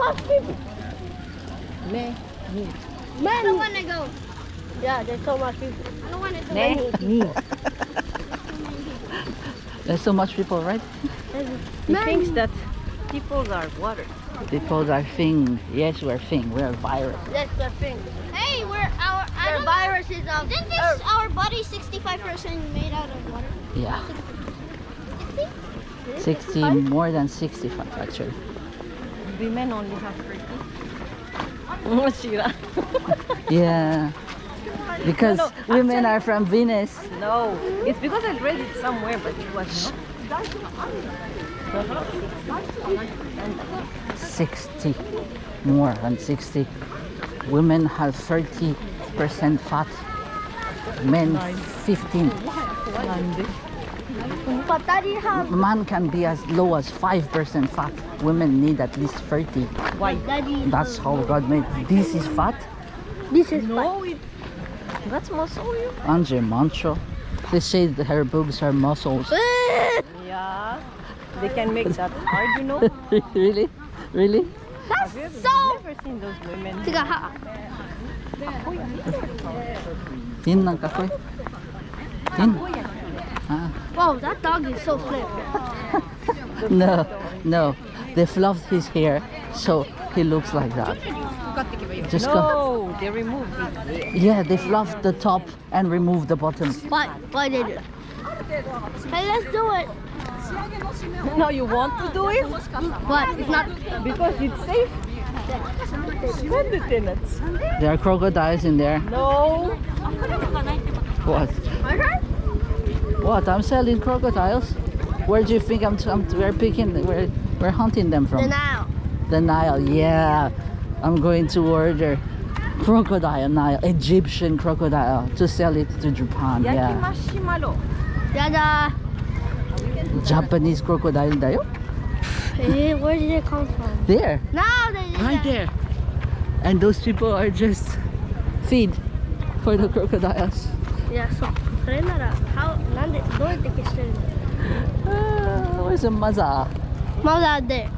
much people. Me. I don't want to go. Yeah, there's so much people. I don't want to go. Me. There's so much people, right? He thinks that people are water. People are thing. Yes, we're thing. We're a virus. That's the thing. Hey, our virus is of Isn't this our body 65% made out of water? Yeah. 60, more than 65 actually. Women only have 30. Oh, Shira. Yeah. Because No, women are from Venus. No, it's because I read it somewhere, but it was not. 60, more than 60. Women have 30% fat. Men 15. But Daddy has. Man can be as low as 5% fat. Women need at least 30. Why? Daddy. That's how God made. This is fat. This is No, that's muscle. Anje mancho. They say that her boobs are muscles. Yeah, they can make that hard, you know. Really? Really? Have you never seen those women? Tin ng kakoy. Tin. Ah. Wow, that dog is so slim. No, no. They fluffed his hair so he looks like that. Just go. No, they removed it. Yeah, they fluffed the top and removed the bottom. Why? Why did it? Hey, let's do it. Now you want to do it? But it's not. Because it's safe. Send the tenants. There are crocodiles in there. No. What? What? I'm selling crocodiles. Where do you think we're picking? We're hunting them from? The Nile. The Nile. Yeah. I'm going to order crocodile Nile, Egyptian crocodile, to sell it to Japan. Yeah. Yakimashimalo. Dada. Japanese crocodile dayo? Hey, where did it come from? There. No, they did Right that. there. And those people are just feed for the crocodiles. Yeah, so. How? Where's the Where's the maza? Mom's out there.